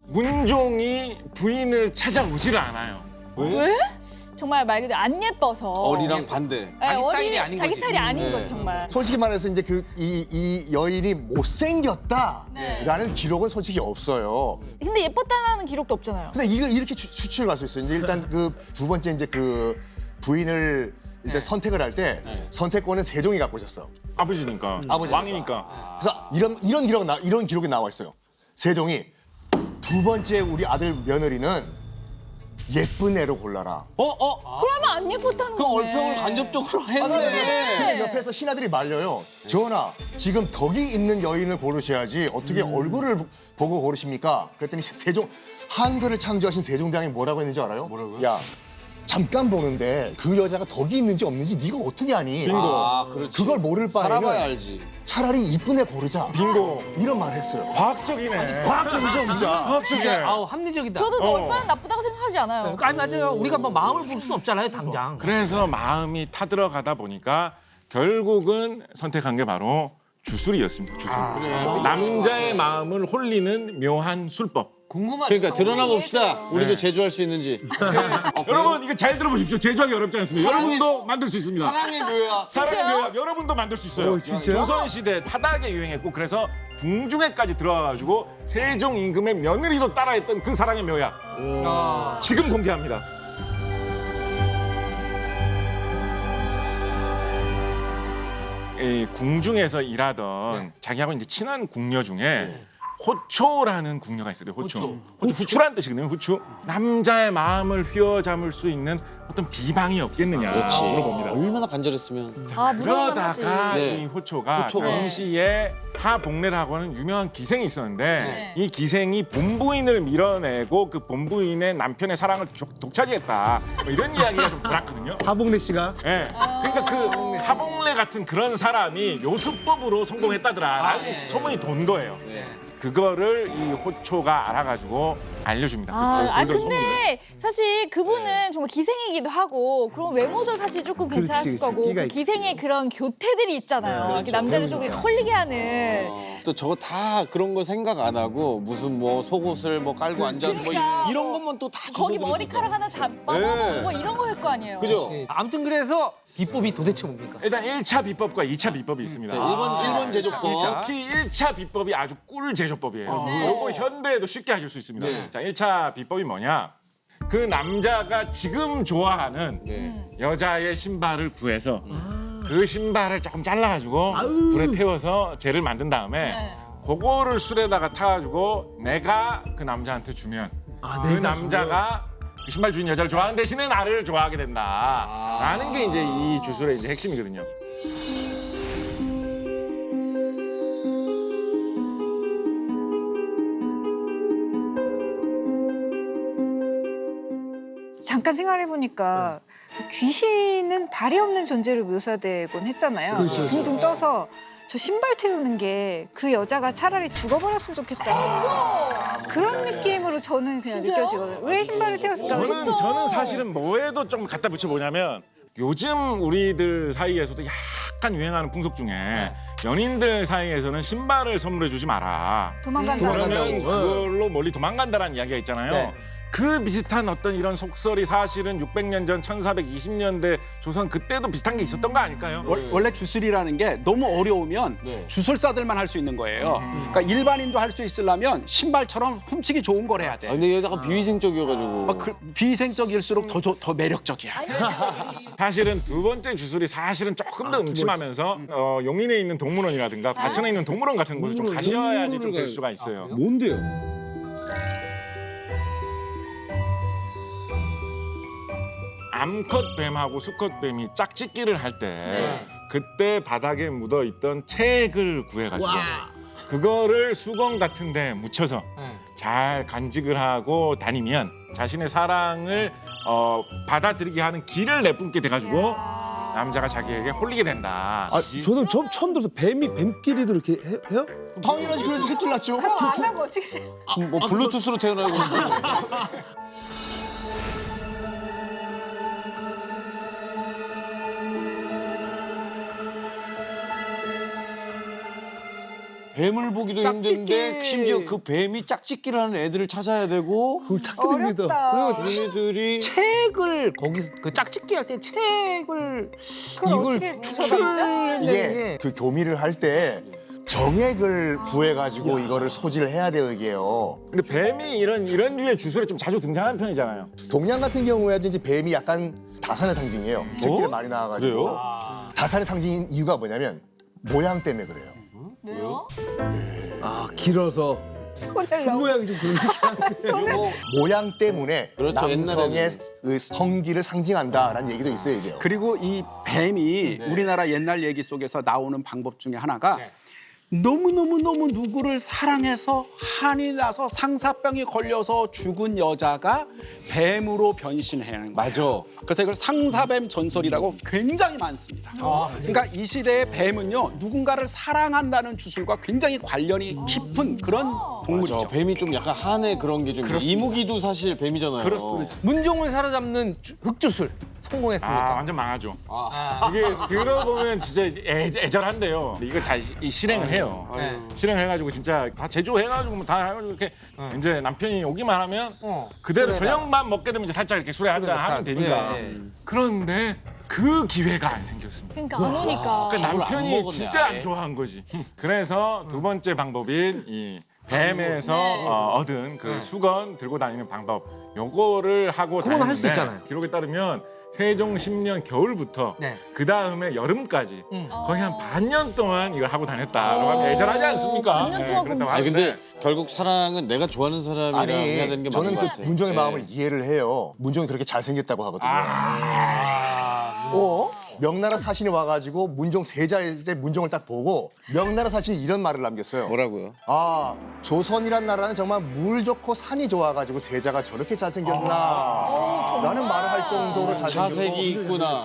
문종이 부인을 찾아오지를 않아요. 왜? 정말 말 그대로 안 예뻐서. 어리랑 반대. 네, 스타일이 아닌 자기 거지. 스타일이 아닌 거지 정말. 솔직히 말해서 이제 이 여인이 못생겼다라는 기록은 솔직히 없어요. 근데 예뻤다는 기록도 없잖아요. 근데 이걸 이렇게 추측을 갈 수 있어요. 이제 일단 그 두 번째 이제 그 부인을 일단 선택을 할 때 선택권은 세종이 갖고 있었어. 아버지니까, 아버지니까. 왕이니까. 그래서 이런 기록이 나와 있어요. 세종이 두 번째 우리 아들 며느리는 예쁜 애로 골라라. 그러면 안 예뻤다는 그 거네. 얼평을 간접적으로 했네. 근데 옆에서 신하들이 말려요. 전하, 지금 덕이 있는 여인을 고르셔야지 어떻게 얼굴을 보고 고르십니까? 그랬더니 세종, 한글을 창조하신 세종대왕이 뭐라고 했는지 알아요? 뭐라고요? 야, 잠깐 보는데 그 여자가 덕이 있는지 없는지 네가 어떻게 아니? 빙고. 아, 그렇지. 그걸 모를 바에는 살아봐야 알지. 차라리 이쁜 애 고르자. 빙고. 이런 말 했어요. 과학적이네. 과학적이죠, 진짜. 과학적이네. 아우 합리적이다. 저도 얼마나 나쁘다고 생각하지 않아요. 아니 맞아요. 우리가 뭐 마음을 볼 수는 없잖아요, 당장. 그래서 마음이 타들어가다 보니까 결국은 선택한 게 바로 주술이었습니다. 주술. 남자의 마음을 홀리는 묘한 술법. 궁금하다. 그러니까 드러나 봅시다. 우리도 제조할 수 있는지. 여러분 이거 잘 들어보십시오. 제조하기 어렵지 않습니다. 여러분도 만들 수 있습니다. 사랑의 묘야. 사랑의 묘약 여러분도 만들 수 있어요. 조선시대 바닥에 유행했고 그래서 궁중에까지 들어가가지고 세종 임금의 며느리도 따라했던 그 사랑의 묘약 지금 공개합니다. 이 궁중에서 일하던 자기하고 이제 친한 궁녀 중에 호초라는 궁녀가 있어요. 호초. 후추라는 뜻이거든요. 후추. 남자의 마음을 휘어잡을 수 있는 어떤 비방이 없겠느냐 그렇지. 물어봅니다. 얼마나 간절했으면. 아, 물어볼만 하지. 그러다가 네. 이 호초가 호초가. 당시에 하복례라고 하는 유명한 기생이 있었는데 네. 이 기생이 본부인을 밀어내고 그 본부인의 남편의 사랑을 독차지했다. 뭐 이런 이야기가 좀 돌았거든요. 하복래 씨가 예. 그러니까 그 하복례 같은 그런 사람이 요술법으로 성공했다더라라는 소문이 돈 거예요. 그거를 이 호초가 알아가지고 알려줍니다. 근데 사실 그분은 정말 기생이기도 하고 그럼 외모도 사실 조금 괜찮았을 그렇지. 거고 끼가 그 기생의 그런 교태들이 있잖아요. 이렇게 남자를 좀 이렇게 홀리게 하는. 또 저거 다 그런 거 생각 안 하고 무슨 뭐 속옷을 뭐 깔고 앉아서 뭐 그러니까. 이런 것만 또 다 거기 주워들었을 머리카락 거야. 하나 잡아놓고 네. 뭐 이런 거 할 거 아니에요. 그죠? 아무튼 그래서 비법이 도대체 뭡니까? 일단 1차 비법과 2차 비법이 있습니다. 자, 1번 제조법. 특히 1차 비법이 아주 꿀 제조법이에요. 요거 현대에도 쉽게 하실 수 있습니다. 네. 자, 1차 비법이 뭐냐? 그 남자가 지금 좋아하는 여자의 신발을 구해서 그 신발을 조금 잘라가지고 불에 태워서 젤을 만든 다음에 그거를 술에다가 타가지고 내가 그 남자한테 주면 그 남자가 그 신발 주인 여자를 좋아하는 대신에 나를 좋아하게 된다라는 게 이제 이 주술의 이제 핵심이거든요. 잠깐 생각해보니까 귀신은 발이 없는 존재로 묘사되곤 했잖아요. 그렇죠, 그렇죠. 둥둥 떠서 저 신발 태우는 게 그 여자가 차라리 죽어버렸으면 좋겠다. 그런 느낌으로 저는 그냥 진짜요? 느껴지거든요. 왜 신발을 태웠을까? 저는 사실은 뭐에도 좀 갖다 붙여보냐면 요즘 우리들 사이에서도 약간 유행하는 풍속 중에 연인들 사이에서는 신발을 선물해 주지 마라. 도망간다. 그러면 그걸로 멀리 도망간다라는 이야기가 있잖아요. 네. 그 비슷한 어떤 이런 속설이 사실은 600년 전 1420년대 조선 그때도 비슷한 게 있었던 거 아닐까요? 원래 주술이라는 게 너무 어려우면 주술사들만 할 수 있는 거예요. 그러니까 일반인도 할 수 있으려면 신발처럼 훔치기 좋은 걸 해야 돼. 아, 근데 얘가 비위생적이어가지고. 비위생적일수록 더 매력적이야. 사실은 두 번째 주술이 사실은 조금 더 음침하면서 용인에 있는 동물원이라든가 과천에 있는 동물원 같은 곳을 좀 가셔야지 좀 될 수가 있어요. 뭔데요? 암컷뱀하고 수컷뱀이 짝짓기를 할 때 그때 바닥에 묻어있던 책을 구해가지고 그거를 수건 같은 데 묻혀서 잘 간직을 하고 다니면 자신의 사랑을 받아들이게 하는 길을 내뿜게 돼가지고 남자가 자기에게 홀리게 된다. 아, 저는 처음 들어서 뱀끼리도 이렇게 해요? 당연하지. 그래서 새끼를 낳죠. 그럼 안 하고 어떻게 돼? 뭐 블루투스로 태어나고. 뱀을 보기도 짝짓기. 힘든데 심지어 그 뱀이 짝짓기를 하는 애들을 찾아야 되고 그걸 찾기 힘들다. 어렵다. 얘네들이 책을 거기서 그 짝짓기 할 때 책을 그걸 이걸 어떻게 추출해내는 이게 게 그 교미를 할 때 정액을 구해가지고 이거를 소지를 해야 돼요, 이게요. 근데 뱀이 이런 류의 주술에 좀 자주 등장하는 편이잖아요. 동양 같은 경우에도 이제 뱀이 약간 다산의 상징이에요. 새끼를 많이 낳아가지고. 그래요? 다산의 상징인 이유가 뭐냐면 모양 때문에 그래요. 왜요? 아 길어서 손을 손 너무 모양이 좀 그런 느낌. 요거 모양 때문에 그렇죠, 남성의 옛날에는. 그 성기를 상징한다라는 얘기도 있어요, 이게요. 그리고 이 뱀이 우리나라 옛날 얘기 속에서 나오는 방법 중에 하나가 너무너무 누구를 사랑해서 한이 나서 상사병이 걸려서 죽은 여자가 뱀으로 변신하는 거예요. 맞아. 그래서 이걸 상사뱀 전설이라고 굉장히 많습니다. 그러니까 이 시대의 뱀은요 누군가를 사랑한다는 주술과 굉장히 관련이 깊은 그런 동물이죠. 맞아. 뱀이 좀 약간 한의 그런 게 좀 이무기도 사실 뱀이잖아요. 그렇습니다. 문종을 사로잡는 흑주술 성공했습니까? 완전 망하죠. 이게 들어보면 진짜 애절한데요. 이거 다 실행을 해요. 네. 실행해가지고 진짜 다 제조해가지고 뭐 다 해가지고 이렇게 이제 남편이 오기만 하면 그대로 술에다. 저녁만 먹게 되면 이제 살짝 이렇게 술에 한잔 하면 되니까. 예, 예. 그런데 그 기회가 안 생겼습니다. 그러니까 안 오니까. 그러니까 밥을 안 남편이 먹었네, 진짜 아예. 안 좋아한 거지. 그래서 두 번째 방법인 이 뱀에서 네. 얻은 그 수건 들고 다니는 방법 요거를 하고 그건 할수 다니는데 있잖아요. 기록에 따르면 세종 10년 겨울부터 네. 그 다음에 여름까지 거의 한 반년 동안 이걸 하고 다녔다라고 하면 애절하지 않습니까? 반년 동안 그렇다고 아니 하는데 근데 결국 사랑은 내가 좋아하는 사람이랑 해야 되는 게 저는 맞는 그 것 같아. 문종의 네. 마음을 이해를 해요. 문종이 그렇게 잘생겼다고 하거든요. 명나라 사신이 와가지고 문종 세자일 때 문종을 딱 보고 명나라 사신이 이런 말을 남겼어요. 뭐라고요? 아, 조선이란 나라는 정말 물 좋고 산이 좋아가지고 세자가 저렇게 잘생겼나 라는 말을 할 정도로 잘생겼고 자색이 있구나.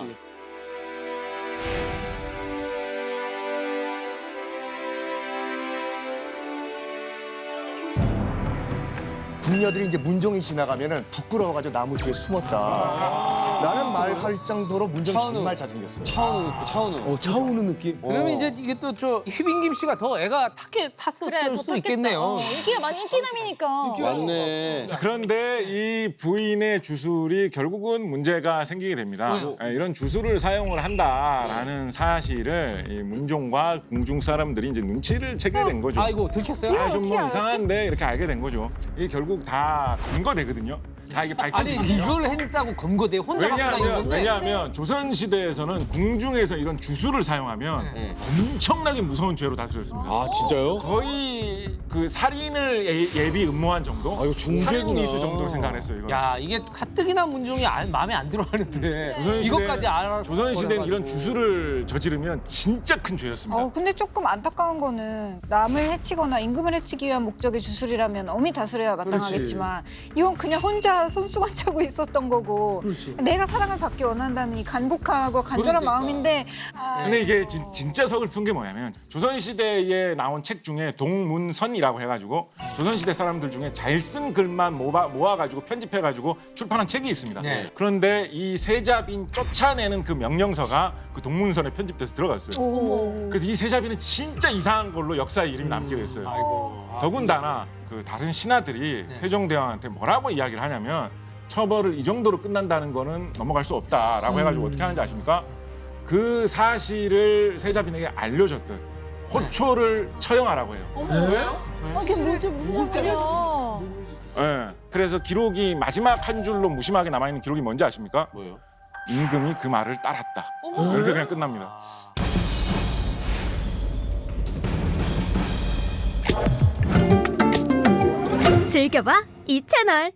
궁녀들이 이제 문종이 지나가면은 부끄러워가지고 나무 뒤에 숨었다 라는 말 할 정도로 문종이 차은우. 정말 잘생겼어요. 차은우 있고 차은우. 차오르는 느낌. 그러면 이제 이게 또 저 휘빈김 씨가 더 애가 탔을 그래, 더 수 탔겠다. 있겠네요. 인기가 많이 인기남이니까. 맞네. 자, 그런데 이 부인의 주술이 결국은 문제가 생기게 됩니다. 이런 주술을 사용을 한다라는 사실을 이 문종과 궁중 사람들이 이제 눈치를 채게 된 거죠. 아이고 들켰어요? 아, 좀 어떻게 뭐 알았지? 이상한데 이렇게 알게 된 거죠. 이게 결국 다 검거되거든요. 다 이게 아니 밝혀지거든요. 이걸 했다고 검거돼 혼자 갖고 다니는 건데. 왜냐하면 조선 시대에서는 궁중에서 이런 주술을 사용하면 엄청나게 무서운 죄로 다스렸습니다. 아 진짜요? 거의 그 살인을 예비 음모한 정도? 아, 이거 중죄구나. 살인 미수 정도로 생각했어요. 이거. 야 이게 가뜩이나 문종이 마음에 안 들어하는데 조선 이것까지 알았어. 조선 시대는 이런 주술을 저지르면 진짜 큰 죄였습니다. 근데 조금 안타까운 거는 남을 해치거나 임금을 해치기 위한 목적의 주술이라면 엄히 다스려야 마땅하겠지만 이건 그냥 혼자 손수건 차고 있었던 거고 그렇지. 내가 사랑을 받기 원한다는 이 간곡하고 간절한 그러니까. 마음인데 근데 이게 진짜 서글픈 게 뭐냐면 조선 시대에 나온 책 중에 동문선이라고 해가지고 조선 시대 사람들 중에 잘 쓴 글만 모아가지고 편집해가지고 출판한 책이 있습니다. 네. 그런데 이 세자빈 쫓아내는 그 명령서가 그 동문선에 편집돼서 들어갔어요. 그래서 이 세자빈은 진짜 이상한 걸로 역사에 이름이 남게 됐어요. 아이고. 더군다나 그 다른 신하들이 세종대왕한테 뭐라고 이야기를 하냐면 처벌을 이 정도로 끝난다는 거는 넘어갈 수 없다라고 해가지고 어떻게 하는지 아십니까? 그 사실을 세자빈에게 알려줬던 호초를 처형하라고 해요. 왜요? 그게 무슨 소리야? 예. 그래서 기록이 마지막 한 줄로 무심하게 남아있는 기록이 뭔지 아십니까? 뭐요? 임금이 그 말을 따랐다. 이렇게 그냥 끝납니다. 즐겨봐 이 채널.